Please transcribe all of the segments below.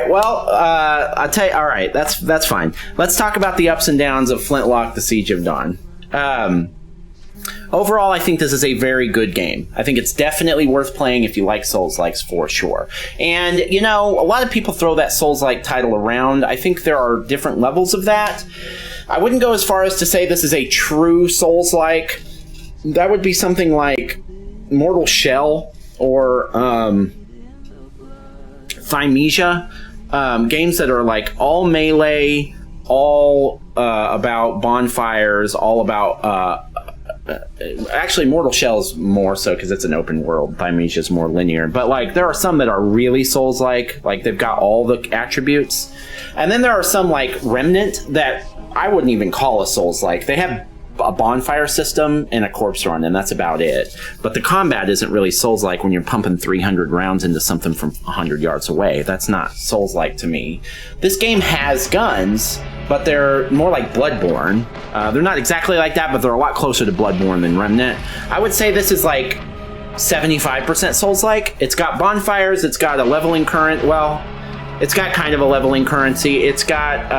right. Well, I'll tell you. All right, that's fine. Let's talk about the ups and downs of Flintlock: The Siege of Dawn. Overall, I think this is a very good game. I think it's definitely worth playing if you like Souls-likes for sure. And, you know, a lot of people throw that Souls-like title around. I think there are different levels of that. I wouldn't go as far as to say this is a true Souls-like. That would be something like Mortal Shell or Thymesia. Games that are like all melee, all about bonfires, all about... actually, Mortal Shell's more so because it's an open world. Thymesia's more linear. But, like, there are some that are really Souls-like. Like, they've got all the attributes. And then there are some, like, Remnant that I wouldn't even call a Souls-like. They have a bonfire system and a corpse run, and that's about it. But the combat isn't really Souls-like when you're pumping 300 rounds into something from 100 yards away. That's not Souls-like to me. This game has guns, but they're more like Bloodborne. They're not exactly like that, but they're a lot closer to Bloodborne than Remnant. I would say this is like 75% Souls-like. It's got bonfires, it's got a leveling current. Well, it's got kind of a leveling currency. It's got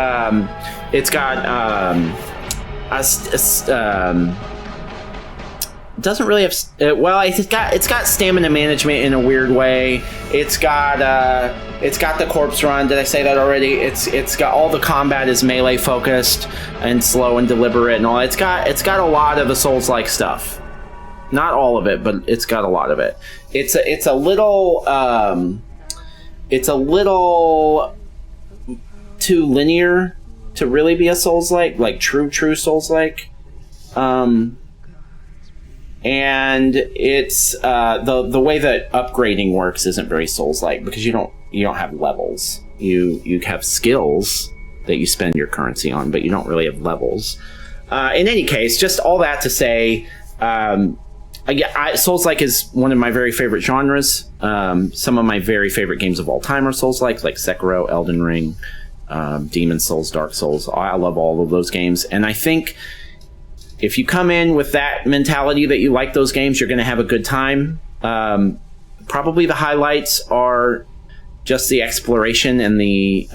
doesn't really have it's got stamina management in a weird way. It's got the corpse run. Did I say that already? It's got all the combat is melee focused and slow and deliberate and all. It's got a lot of the Souls-like stuff. Not all of it, but it's got a lot of it. It's a little too linear to really be a Souls-like, like true Souls-like. And it's the way that upgrading works isn't very Souls-like because you don't have levels. You have skills that you spend your currency on, but you don't really have levels. In any case, just all that to say, Souls-like is one of my very favorite genres. Some of my very favorite games of all time are Souls-like Sekiro, Elden Ring, Demon Souls, Dark Souls. I love all of those games, and I think if you come in with that mentality that you like those games, you're going to have a good time. Probably the highlights are just the exploration and the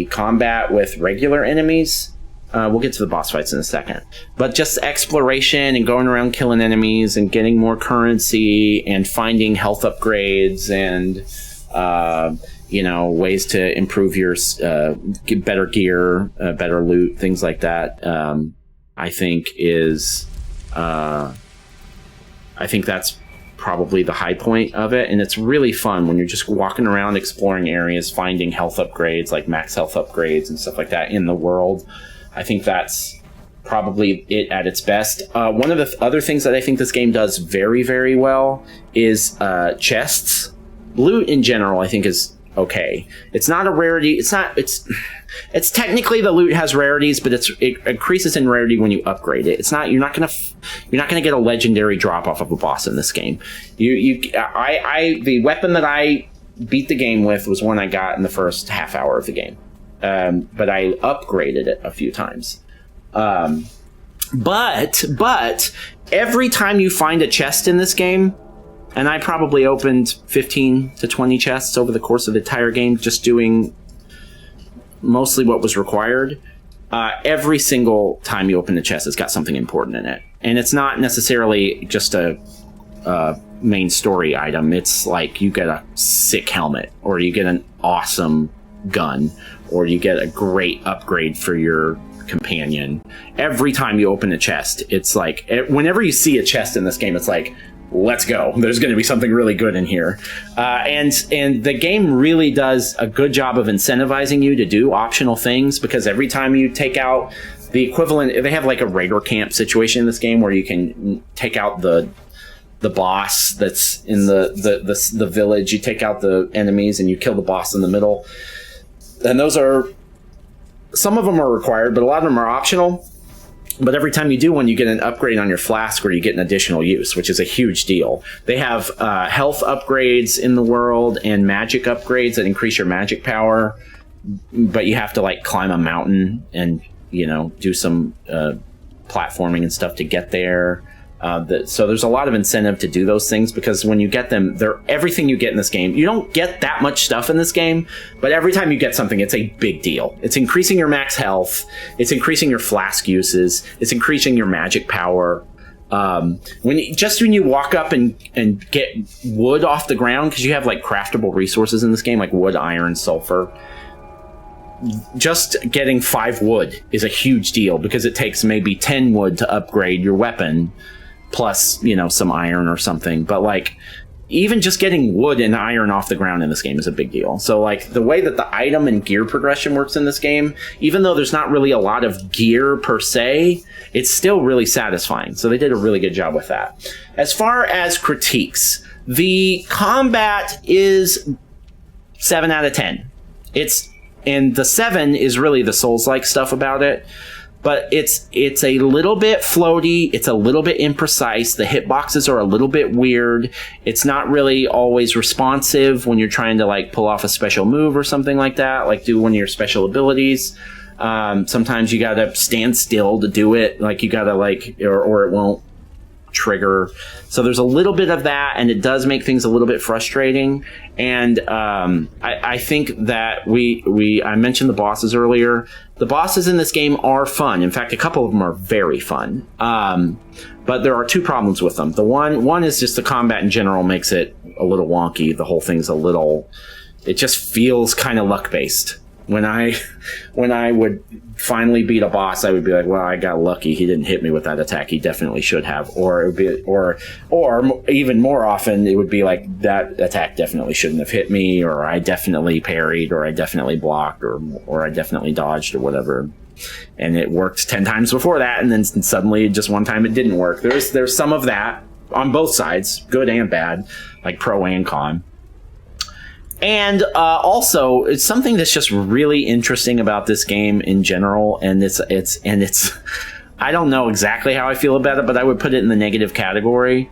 combat with regular enemies. We'll get to the boss fights in a second. But just exploration and going around killing enemies and getting more currency and finding health upgrades and ways to improve your get better gear, better loot, things like that. I think that's probably the high point of it, and it's really fun when you're just walking around exploring areas, finding health upgrades like max health upgrades and stuff like that in the world. I think that's probably it at its best. One of the other things that I think this game does very, very well is chests. Loot in general, I think, is okay. It's not a rarity. It's technically the loot has rarities, but it increases in rarity when you upgrade it. You're not gonna get a legendary drop off of a boss in this game. The weapon that I beat the game with was one I got in the first half hour of the game. But I upgraded it a few times. But every time you find a chest in this game, and I probably opened 15 to 20 chests over the course of the entire game, just doing mostly what was required. Every single time you open the chest, it's got something important in it. And it's not necessarily just a main story item. It's like you get a sick helmet, or you get an awesome gun, or you get a great upgrade for your companion. Every time you open a chest, it's like, whenever you see a chest in this game, it's like, let's go. There's going to be something really good in here. And the game really does a good job of incentivizing you to do optional things, because every time you take out the equivalent, they have like a raider camp situation in this game where you can take out the boss that's in the village. You take out the enemies and you kill the boss in the middle. And some of them are required, but a lot of them are optional. But every time you do one, you get an upgrade on your flask, or you get an additional use, which is a huge deal. They have health upgrades in the world and magic upgrades that increase your magic power, but you have to like climb a mountain and do some platforming and stuff to get there. So there's a lot of incentive to do those things, because when you get them, they're everything you get in this game. You don't get that much stuff in this game, but every time you get something, it's a big deal. It's increasing your max health. It's increasing your flask uses. It's increasing your magic power. When you walk up and get wood off the ground, because you have like craftable resources in this game, like wood, iron, sulfur. Just getting 5 wood is a huge deal, because it takes maybe 10 wood to upgrade your weapon, plus, some iron or something. But like, even just getting wood and iron off the ground in this game is a big deal. So like, the way that the item and gear progression works in this game, even though there's not really a lot of gear per se, it's still really satisfying. So they did a really good job with that. As far as critiques, the combat is 7 out of 10. And the 7 is really the Souls-like stuff about it. But it's a little bit floaty. It's a little bit imprecise. The hitboxes are a little bit weird. It's not really always responsive when you're trying to like pull off a special move or something like that, like do one of your special abilities. Sometimes you gotta stand still to do it. Like you gotta or it won't trigger. So there's a little bit of that, and it does make things a little bit frustrating. And I think that I mentioned the bosses earlier. The bosses in this game are fun. In fact, a couple of them are very fun. But there are 2 problems with them. The one is just the combat in general makes it a little wonky. The whole thing's it just feels kind of luck based. When I would finally beat a boss, I would be like, well, I got lucky. He didn't hit me with that attack. He definitely should have. Or it would be, or even more often, it would be like, that attack definitely shouldn't have hit me, or I definitely parried, or I definitely blocked, or I definitely dodged, or whatever. And it worked 10 times before that, and then suddenly just one time it didn't work. There's some of that on both sides, good and bad, like pro and con. And also, it's something that's just really interesting about this game in general, and it's I don't know exactly how I feel about it, but I would put it in the negative category.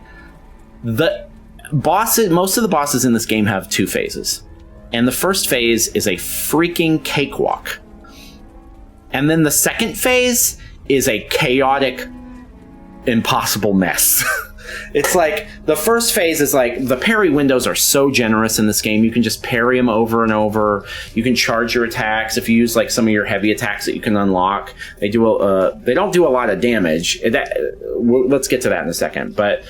The bosses, most of the bosses in this game have 2 phases, and the first phase is a freaking cakewalk, and then the second phase is a chaotic, impossible mess. It's like, the first phase is like, the parry windows are so generous in this game. You can just parry them over and over. You can charge your attacks. If you use like some of your heavy attacks that you can unlock, they don't do a lot of damage. Let's get to that in a second. But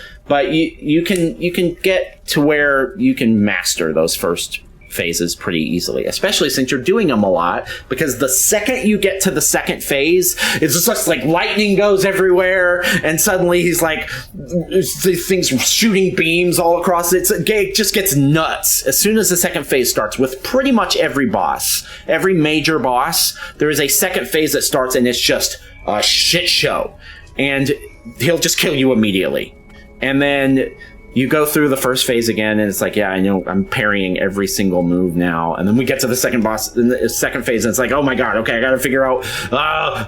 you can get to where you can master those first phases pretty easily, especially since you're doing them a lot, because the second you get to the second phase, it's just like lightning goes everywhere, and suddenly he's like, things shooting beams all across it. It just gets nuts. As soon as the second phase starts, with pretty much every boss, every major boss, there is a second phase that starts, and it's just a shit show, and he'll just kill you immediately. And then you go through the first phase again, and it's like, yeah, I know, I'm parrying every single move now. And then we get to the second boss, in the second phase, and it's like, oh my god, okay, I gotta figure out,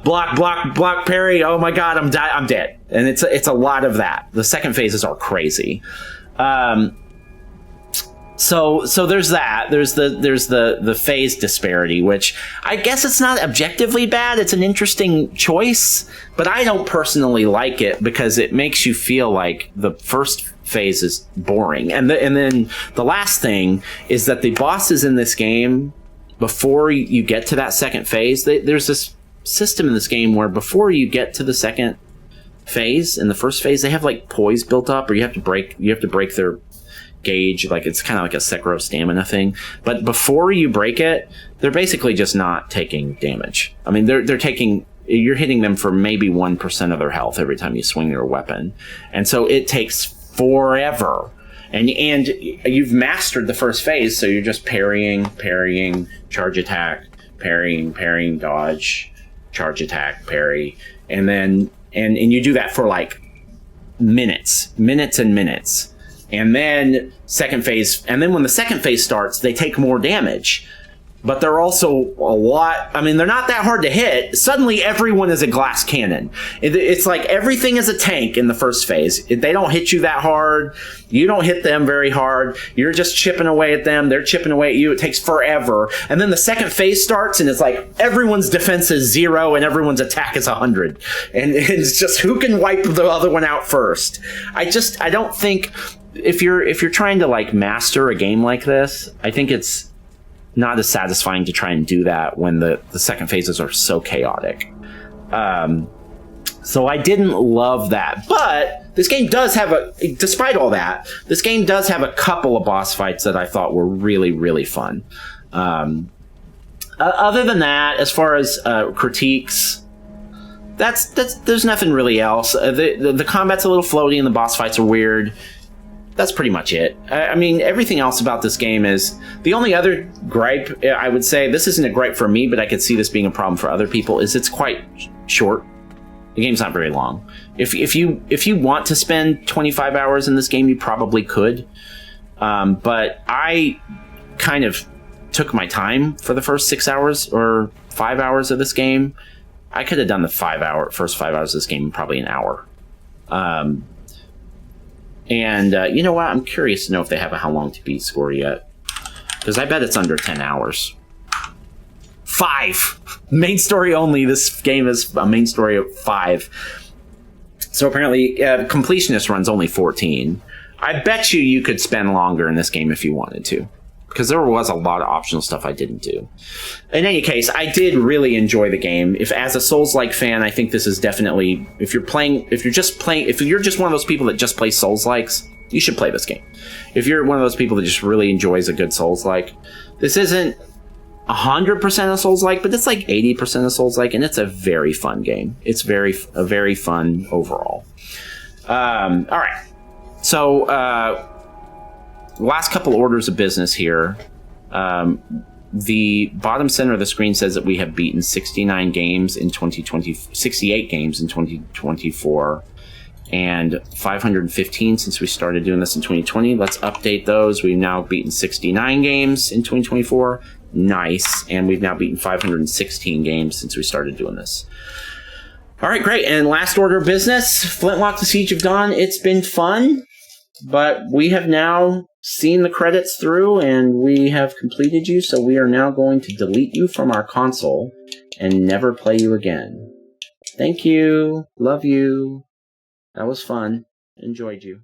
block, parry, oh my god, I'm dead. And it's a lot of that. The second phases are crazy. So there's that. There's the phase disparity, which I guess it's not objectively bad. It's an interesting choice, but I don't personally like it, because it makes you feel like the first phase is boring. And then the last thing is that the bosses in this game, before you get to that second phase, there's this system in this game where before you get to the second phase, in the first phase, they have like poise built up, or you have to break their gauge. Like, it's kind of like a Sekiro stamina thing. But before you break it, they're basically just not taking damage. I mean, you're hitting them for maybe 1% of their health every time you swing your weapon. And so it takes forever. And you've mastered the first phase, so you're just parrying, charge attack, parrying, dodge, charge attack, parry. And then and you do that for like minutes and minutes. And then second phase, and then when the second phase starts, they take more damage. but they're also a lot. I mean, they're not that hard to hit. Suddenly, everyone is a glass cannon. It's like everything is a tank in the first phase. They don't hit you that hard. You don't hit them very hard. You're just chipping away at them. They're chipping away at you. It takes forever. And then the second phase starts, and it's like everyone's defense is 0 and everyone's attack is 100. And it's just who can wipe the other one out first. I don't think if you're trying to like master a game like this, I think it's not as satisfying to try and do that when the second phases are so chaotic. So I didn't love that. But this game does have despite all that, this game does have a couple of boss fights that I thought were really, really fun. Other than that, as far as critiques, there's nothing really else. The combat's a little floaty and the boss fights are weird. That's pretty much it. I mean, everything else about this game is... The only other gripe, I would say, this isn't a gripe for me, but I could see this being a problem for other people, is it's quite short. The game's not very long. If you want to spend 25 hours in this game, you probably could. But I kind of took my time for the first 6 hours or 5 hours of this game. I could have done the first 5 hours of this game in probably an hour. And you know what? I'm curious to know if they have a how long to beat score yet. Because I bet it's under 10 hours. 5! Main story only. This game is a main story of 5. So apparently, completionist runs only 14. I bet you could spend longer in this game if you wanted to. Because there was a lot of optional stuff I didn't do. In any case, I did really enjoy the game. As a Souls-like fan, I think this is definitely... If you're just one of those people that just play Souls-likes, you should play this game. If you're one of those people that just really enjoys a good Souls-like, this isn't 100% a Souls-like, but it's like 80% a Souls-like, and it's a very fun game. It's a very fun overall. All right. So... last couple orders of business here. The bottom center of the screen says that we have beaten 69 games in 2020, 68 games in 2024, and 515 since we started doing this in 2020. Let's update those. We've now beaten 69 games in 2024. Nice. And we've now beaten 516 games since we started doing this. All right, great. And last order of business, Flintlock: The Siege of Dawn. It's been fun. But we have now seen the credits through, and we have completed you, so we are now going to delete you from our console and never play you again. Thank you. Love you. That was fun. Enjoyed you.